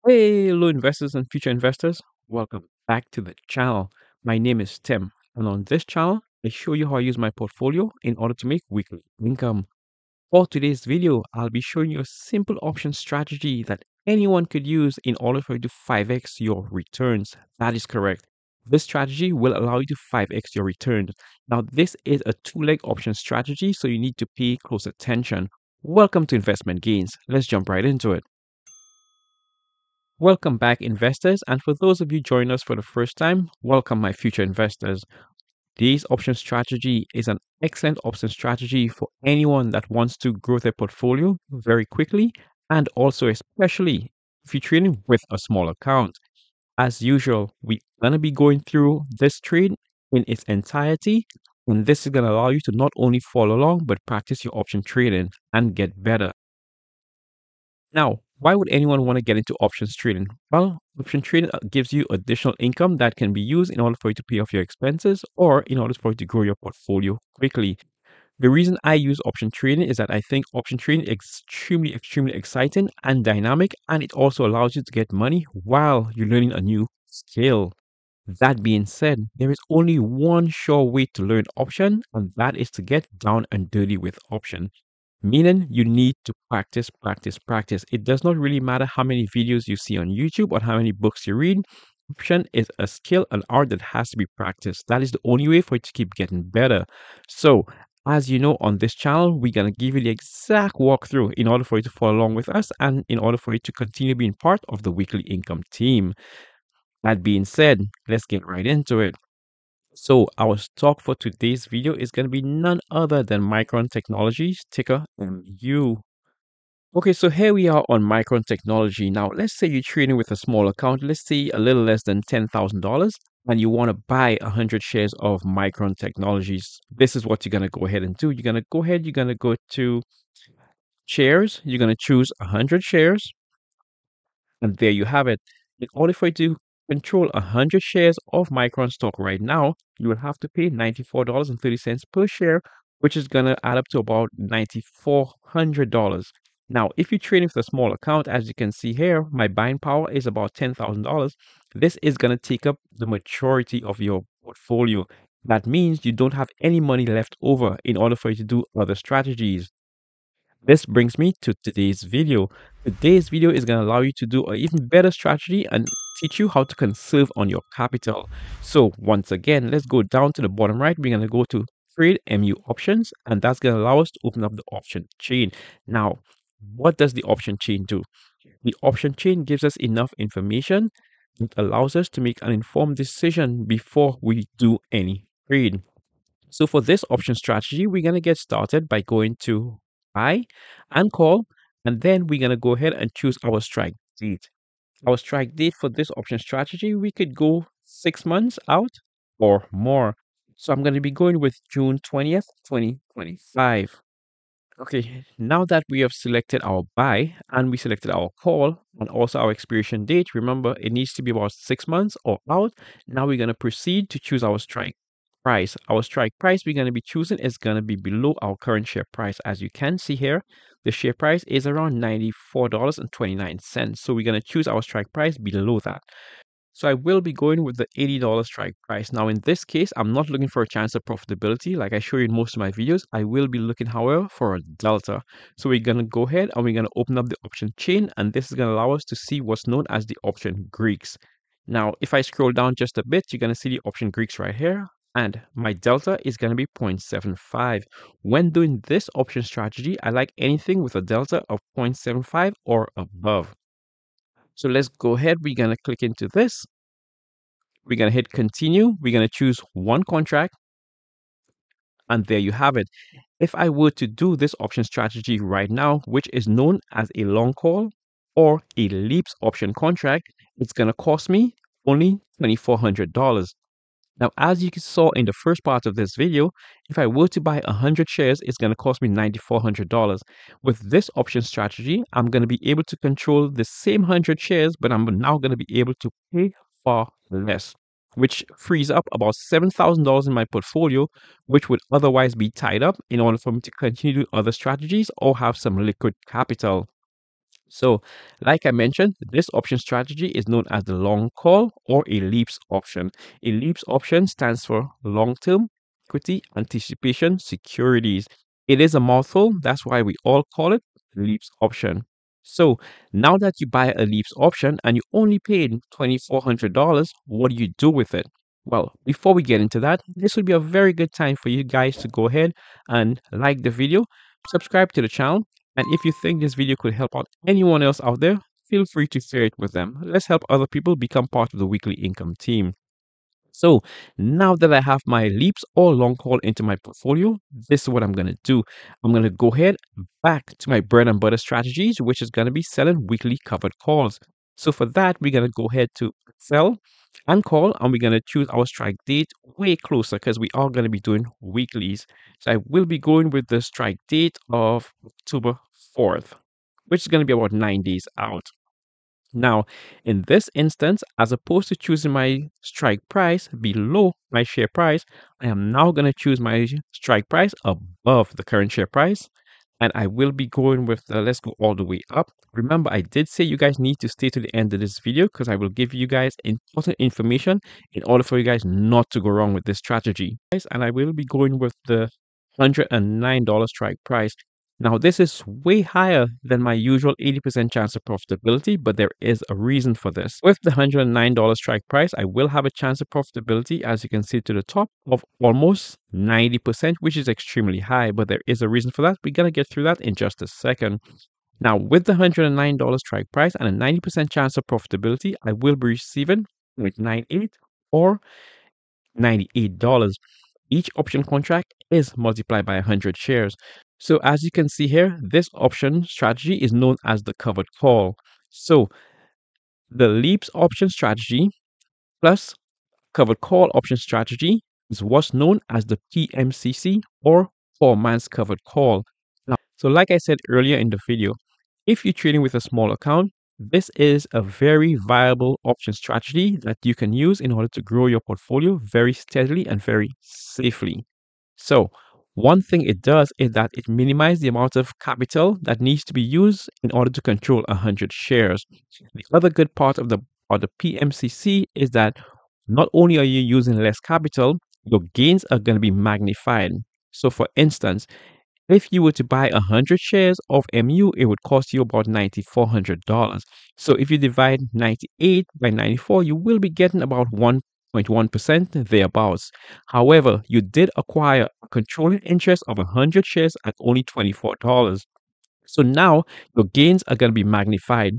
Hey, hello, investors and future investors. Welcome back to the channel. My name is Tim, and on this channel, I show you how I use my portfolio in order to make weekly income. For today's video, I'll be showing you a simple option strategy that anyone could use in order for you to 5x your returns. That is correct. This strategy will allow you to 5x your returns. Now, this is a two-leg option strategy, so you need to pay close attention. Welcome to Investment Gains. Let's jump right into it. Welcome back, investors. And for those of you joining us for the first time, welcome, my future investors. This option strategy is an excellent option strategy for anyone that wants to grow their portfolio very quickly and also, especially if you're trading with a small account. As usual, we're going to be going through this trade in its entirety. And this is going to allow you to not only follow along, but practice your option trading and get better. Now, why would anyone want to get into options trading? Well, option trading gives you additional income that can be used in order for you to pay off your expenses or in order for you to grow your portfolio quickly. The reason I use option trading is that I think option trading is extremely exciting and dynamic, and it also allows you to get money while you're learning a new skill. That being said, there is only one sure way to learn option, and that is to get down and dirty with option. Meaning you need to practice, practice, practice. It does not really matter how many videos you see on YouTube or how many books you read. Option is a skill, an art that has to be practiced. That is the only way for you to keep getting better. So, as you know, on this channel, we're going to give you the exact walkthrough in order for you to follow along with us and in order for you to continue being part of the weekly income team. That being said, let's get right into it. So our stock for today's video is going to be none other than Micron Technologies, ticker MU. Okay, so here we are on Micron Technology. Now, let's say you're trading with a small account, let's say a little less than $10,000, and you want to buy 100 shares of Micron Technologies. This is what you're going to go ahead and do. You're going to go to shares, you're going to choose 100 shares, and there you have it. In order for you to control 100 shares of Micron stock right now, you will have to pay $94.30 per share, which is going to add up to about $9,400. Now, if you're trading with a small account, as you can see here, my buying power is about $10,000. This is going to take up the majority of your portfolio. That means you don't have any money left over in order for you to do other strategies. This brings me to today's video. Today's video is going to allow you to do an even better strategy and teach you how to conserve on your capital. So once again, let's go down to the bottom right. We're going to go to Trade MU options, and that's going to allow us to open up the option chain. Now, what does the option chain do? The option chain gives us enough information. It allows us to make an informed decision before we do any trade. So for this option strategy, we're going to get started by going to buy and call, and then we're going to go ahead and choose our strike date. Our strike date for this option strategy, we could go 6 months out or more. So I'm going to be going with June 20th, 2025. Okay, now that we have selected our buy and we selected our call and also our expiration date, remember it needs to be about 6 months or out. Now we're going to proceed to choose our strike price. Our strike price we're going to be choosing is going to be below our current share price. As you can see here, the share price is around $94.29. So we're going to choose our strike price below that. So I will be going with the $80 strike price. Now in this case, I'm not looking for a chance of profitability like I show you in most of my videos. I will be looking, however, for a delta. So we're going to go ahead and we're going to open up the option chain, and this is going to allow us to see what's known as the option Greeks. Now, if I scroll down just a bit, you're going to see the option Greeks right here. And my delta is going to be 0.75. When doing this option strategy, I like anything with a delta of 0.75 or above. So let's go ahead. We're going to click into this. We're going to hit continue. We're going to choose one contract. And there you have it. If I were to do this option strategy right now, which is known as a long call or a leaps option contract, it's going to cost me only $2,400. Now, as you saw in the first part of this video, if I were to buy 100 shares, it's going to cost me $9,400. With this option strategy, I'm going to be able to control the same 100 shares, but I'm now going to be able to pay far less, which frees up about $7,000 in my portfolio, which would otherwise be tied up in order for me to continue other strategies or have some liquid capital. So, like I mentioned, this option strategy is known as the long call or a leaps option. A leaps option stands for long term equity anticipation securities. It is a mouthful, that's why we all call it leaps option. So, now that you buy a leaps option and you only paid $2,400, what do you do with it? Well, before we get into that, this would be a very good time for you guys to go ahead and like the video, subscribe to the channel, and if you think this video could help out anyone else out there, feel free to share it with them. Let's help other people become part of the weekly income team. So now that I have my leaps or long call into my portfolio, this is what I'm going to do. I'm going to go ahead back to my bread and butter strategies, which is going to be selling weekly covered calls. So for that, we're going to go ahead to sell and call, and we're going to choose our strike date way closer because we are going to be doing weeklies. So I will be going with the strike date of October 4th, which is going to be about 9 days out. Now, in this instance, as opposed to choosing my strike price below my share price, I am now going to choose my strike price above the current share price. And I will be going with the let's go all the way up. Remember, I did say you guys need to stay to the end of this video because I will give you guys important information in order for you guys not to go wrong with this strategy. And I will be going with the $109 strike price. Now, this is way higher than my usual 80% chance of profitability, but there is a reason for this. With the $109 strike price, I will have a chance of profitability, as you can see to the top, of almost 90%, which is extremely high, but there is a reason for that. We're going to get through that in just a second. Now, with the $109 strike price and a 90% chance of profitability, I will be receiving 0.98 or $98. Each option contract is multiplied by 100 shares. So as you can see here, this option strategy is known as the covered call. So the leaps option strategy plus covered call option strategy is what's known as the PMCC or poor man's covered call. Now, so like I said earlier in the video, if you're trading with a small account, this is a very viable option strategy that you can use in order to grow your portfolio very steadily and very safely. So one thing it does is that it minimizes the amount of capital that needs to be used in order to control 100 shares. The other good part of the PMCC is that not only are you using less capital, your gains are going to be magnified. So for instance, if you were to buy 100 shares of MU, it would cost you about $9,400. So if you divide 98 by 94, you will be getting about 1.1% thereabouts. However, you did acquire a controlling interest of 100 shares at only $24. So now your gains are going to be magnified.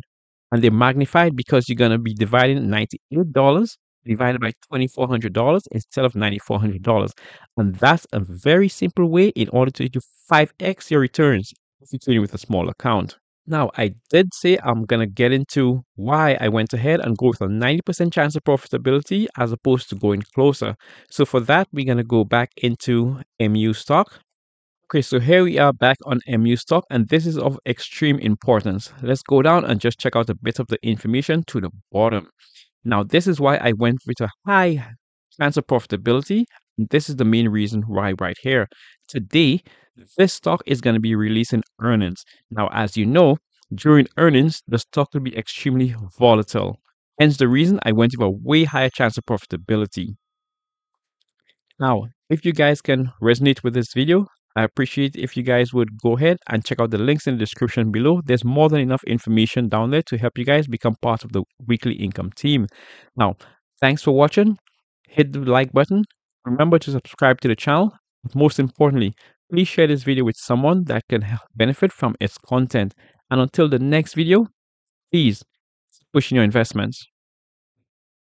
And they're magnified because you're going to be dividing $98 divided by $2,400 instead of $9,400. And that's a very simple way in order to 5x your returns if you're trading with a small account. Now, I did say I'm going to get into why I went ahead and go with a 90% chance of profitability as opposed to going closer. So for that, we're going to go back into MU stock. Okay, so here we are back on MU stock, and this is of extreme importance. Let's go down and just check out a bit of the information to the bottom. Now, this is why I went with a high chance of profitability. This is the main reason why right here. Today, this stock is going to be releasing earnings. Now, as you know, during earnings, the stock will be extremely volatile. Hence the reason I went with a way higher chance of profitability. Now, if you guys can resonate with this video, I appreciate if you guys would go ahead and check out the links in the description below. There's more than enough information down there to help you guys become part of the weekly income team. Now, thanks for watching. Hit the like button. Remember to subscribe to the channel. But most importantly, please share this video with someone that can benefit from its content. And until the next video, please push in your investments.